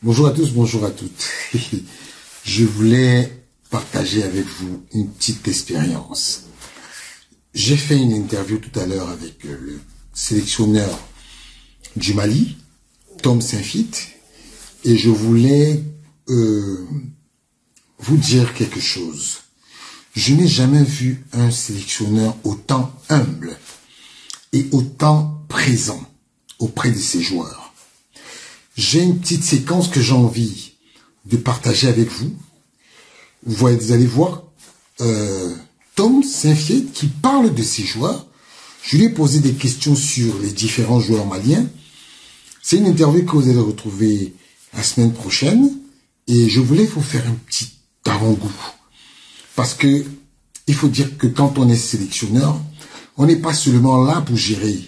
Bonjour à tous, bonjour à toutes. Je voulais partager avec vous une petite expérience. J'ai fait une interview tout à l'heure avec le sélectionneur du Mali, Tom Saintfiet, et je voulais vous dire quelque chose. Je n'ai jamais vu un sélectionneur autant humble et autant présent auprès de ses joueurs. J'ai une petite séquence que j'ai envie de partager avec vous. Vous allez voir Tom Saintfiet qui parle de ses joueurs. Je lui ai posé des questions sur les différents joueurs maliens. C'est une interview que vous allez retrouver la semaine prochaine. Et je voulais vous faire un petit avant-goût. Parce que il faut dire que quand on est sélectionneur, on n'est pas seulement là pour gérer.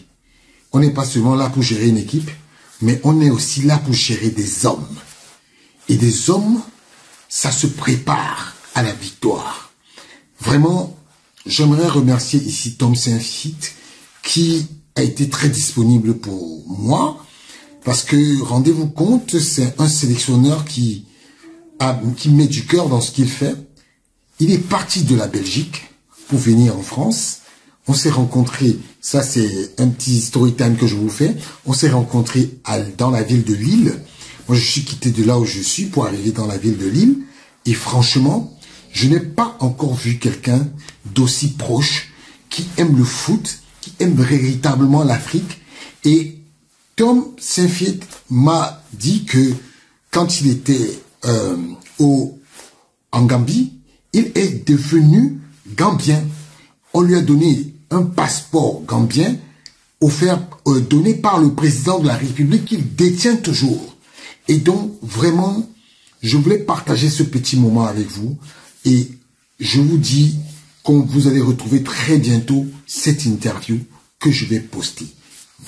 On n'est pas seulement là pour gérer une équipe, mais on est aussi là pour gérer des hommes. Et des hommes, ça se prépare à la victoire. Vraiment, j'aimerais remercier ici Tom Saintfiet qui a été très disponible pour moi. Parce que, rendez-vous compte, c'est un sélectionneur qui met du cœur dans ce qu'il fait. Il est parti de la Belgique pour venir en France. On s'est rencontrés, ça c'est un petit story time que je vous fais. On s'est rencontrés dans la ville de Lille. Moi je suis quitté de là où je suis pour arriver dans la ville de Lille. Et franchement, je n'ai pas encore vu quelqu'un d'aussi proche, qui aime le foot, qui aime véritablement l'Afrique. Et Tom Saintfiet m'a dit que quand il était en Gambie, il est devenu gambien. On lui a donné un passeport gambien donné par le président de la République qu'il détient toujours. Et donc, vraiment, je voulais partager ce petit moment avec vous. Et je vous dis que vous allez retrouver très bientôt cette interview que je vais poster.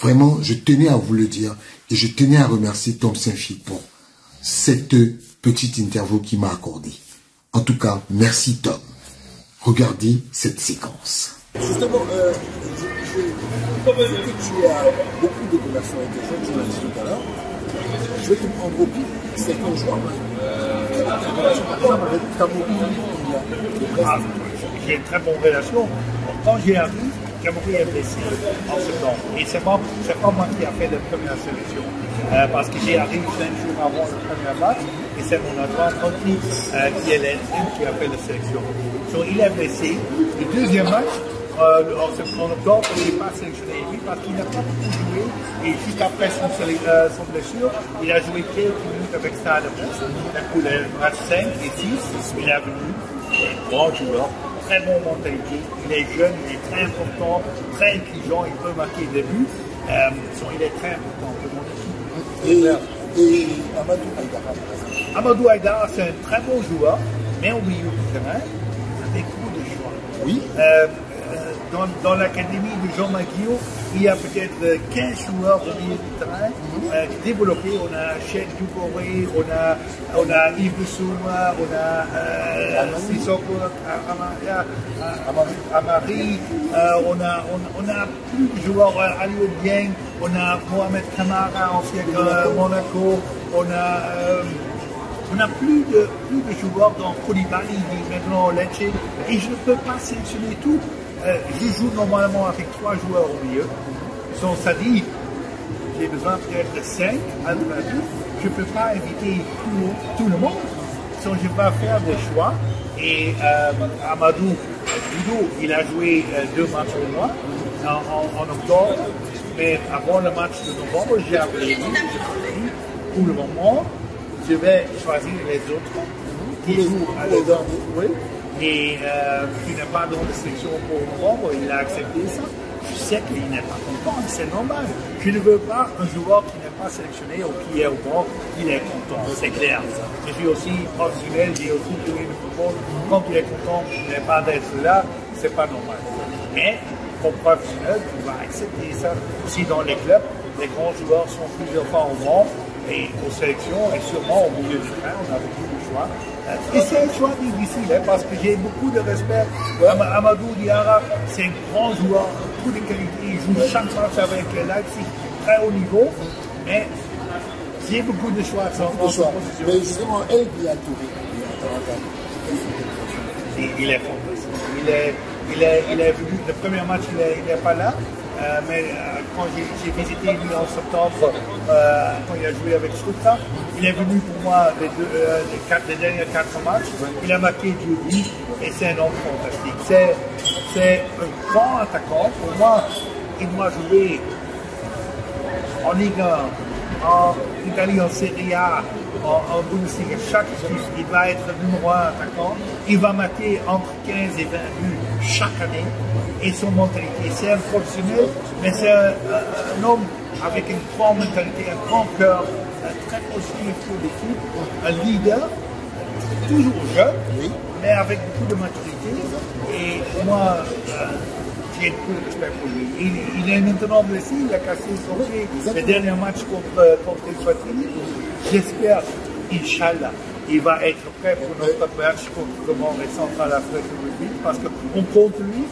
Vraiment, je tenais à vous le dire et je tenais à remercier Tom Saintfiet pour cette petite interview qu'il m'a accordée. En tout cas, merci Tom. Regardez cette séquence. Justement, que tu as beaucoup de relations avec les jeunes journalistes tout à l'heure. Je vais te prendre au pied. C'est un joueur. Avec Cameroun, j'ai une très bonne relation. Quand j'ai arrivé, Cameroun est blessé en septembre. Et c'est pas moi qui a fait la première sélection. Parce que j'ai arrivé 5 jours avant le premier match. Et c'est mon adjoint Anthony qui est l'intérim qui a fait la sélection. Donc il est blessé. Le deuxième match, en octobre, il n'est pas sélectionné lui parce qu'il n'a pas beaucoup joué. Et juste après son blessure, il a joué quelques minutes avec Stade de France. Pour les matchs 5 et 6, il est venu. Grand joueur, très bon mentalité. Il est jeune, il est très important, très intelligent, il peut marquer des buts. Il est très important pour mon équipe. Et Amadou Haïdara. Amadou Haïdara, c'est un très bon joueur, mais au milieu du terrain, avec beaucoup de choix. Oui. Dans l'académie de Jean Maguillot, il y a peut-être 15 joueurs au milieu du terrain développés. On a Cheikh Doucouré, on a Yves Bissouma, on a Sissoko Amari, on a plus de joueurs, Aliou Dieng, on a Mohamed Kamara, ancien Monaco, on a plus de joueurs dans Koulibaly, maintenant Lecce, et je ne peux pas sélectionner tout. Je joue normalement avec 3 joueurs au milieu. Donc ça dit, j'ai besoin peut-être de 5 alternatives. Je ne peux pas inviter tout le monde. Donc je vais faire des choix. Et Amadou Doudou, il a joué 2 matchs au mois en octobre. Mais avant le match de novembre, j'ai appelé lui. Pour le moment, je vais choisir les autres qui jouent à oui. Et qui n'est pas dans la sélection pour novembre, il a accepté ça. Je sais qu'il n'est pas content, c'est normal. Je ne veux pas un joueur qui n'est pas sélectionné ou qui est au banc, il est content, c'est clair. Je suis aussi professionnel, j'ai aussi joué le football. Quand il est content, il n'est pas d'être là, c'est pas normal. Mais comme professionnel, tu vas accepter ça. Si dans les clubs, les grands joueurs sont plusieurs fois au banc et aux sélections, et sûrement au milieu du terrain, on a beaucoup de choix. Et c'est un choix difficile, hein, parce que j'ai beaucoup de respect. Amadou Diarra, c'est un grand joueur, beaucoup de qualités. Il joue chaque match avec Leipzig, très haut niveau. Mais J'ai beaucoup de choix. Mais justement, elle qui a tourné. Il est fantastique. Il est venu, le premier match, il n'est pas là. Mais quand j'ai visité lui en septembre, quand il a joué avec Stuttgart, il est venu pour moi les derniers 4 matchs. Il a marqué 2 buts et c'est un homme fantastique. C'est un grand attaquant. Pour moi, il doit jouer en Ligue 1, en Italie, en Serie A, en Bundesliga. Chaque équipe, il va être numéro 1 attaquant. Il va marquer entre 15 et 20 buts chaque année. Et son mentalité, c'est un professionnel, mais c'est un homme avec une grande mentalité, un grand cœur, très positif pour l'équipe, un leader, toujours jeune, mais avec beaucoup de maturité. Et moi, j'ai beaucoup de respect pour lui. Il est maintenant blessé, il a cassé son pied le dernier match contre Eswatini. J'espère, Inch'Allah, il va être prêt pour notre match contre le Mont et Central Afrique parce qu'on compte lui.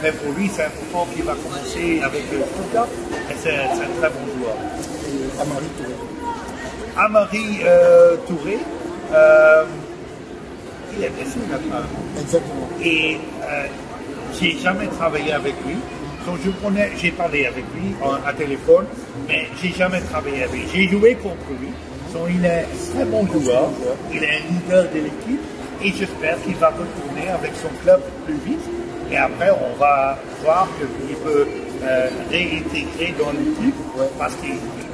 Mais pour lui, c'est important qu'il va commencer avec le Stuttgart et c'est un très bon joueur. Et Amari Touré. Amari Touré, il est blessé maintenant. Exactement. Et j'ai jamais travaillé avec lui. Donc j'ai parlé avec lui à téléphone, mais j'ai jamais travaillé avec lui. J'ai joué contre lui. Donc il est un très bon joueur. Il est un leader de l'équipe et j'espère qu'il va retourner avec son club plus vite. Et après, on va voir qu'il peut réintégrer dans l'équipe parce que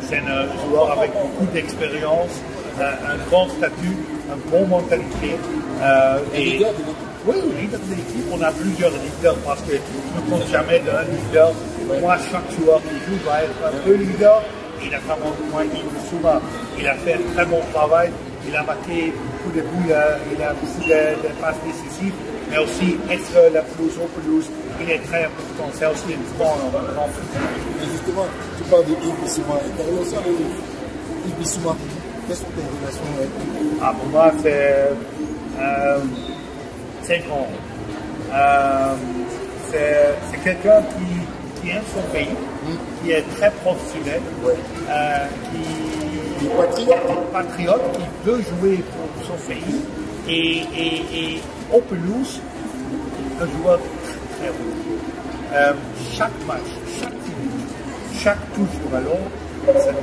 c'est un joueur avec beaucoup d'expérience, un grand statut, une bonne mentalité. Leader de l'équipe. Oui, leader de l'équipe. On a plusieurs leaders parce que je ne compte jamais d'un leader. Moi, chaque joueur qui joue va être un peu leader. Il a vraiment moins Ibissouma. Il a fait un très bon travail. Il a marqué beaucoup de buts. Il a beaucoup de passes décisives. Mais aussi être la pelouse aux pelouses, il est très important. C'est aussi une grande. Et justement, tu parles de Ibissouma. Ta relation avec Ibissouma, quelles sont tes relations avec lui? Pour moi, c'est grand. C'est quelqu'un qui aime son pays, qui est très professionnel, qui est patriote, qui veut jouer pour son pays. Et au pelouse, un joueur très bon. Chaque match, chaque minute, chaque touche de ballon, c'est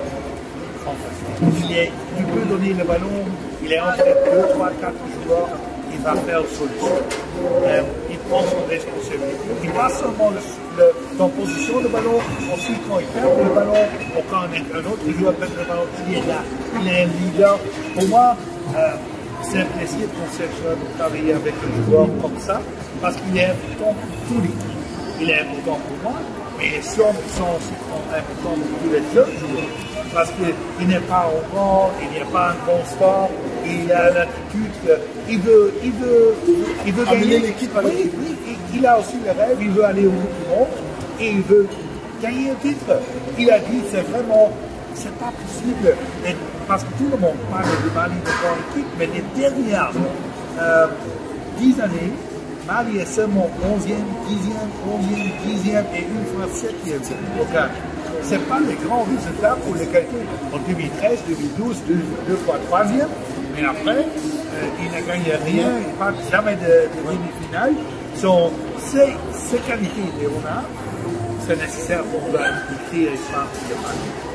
fantastique. Il peut donner le ballon, il est entre 2, 3, 4 joueurs, il va faire solution. Il prend son responsabilité. Il pas seulement dans position de ballon, aussi quand il perd le ballon, ou quand un autre joueur perd le ballon, il est là. Il est un leader. Pour moi, c'est un plaisir pour cette joueur de travailler avec un joueur comme ça, parce qu'il est important pour tout l'équipe. Il est important pour moi, mais les sommes sont aussi importantes pour tous les autres joueurs. Parce qu'il n'est pas au rang, il n'est pas un bon sport, il a l'attitude, il veut gagner l'équipe. Oui, il a aussi le rêve, il veut aller au bout du monde et il veut gagner un titre. Il a dit, c'est pas possible, parce que tout le monde parle de Mali de grande équipe, mais les dernières 10 années, Mali est seulement 11e, 10e, 11e, 10e et une fois 7e. Donc, ce n'est pas les grands résultats pour les calculs. En 2013, 2012, deux fois 3e, mais après, il n'a gagné rien, il ne parle jamais de demi-finale. Ces qualités, Léonard, c'est nécessaire pour écrire l'histoire de Mali.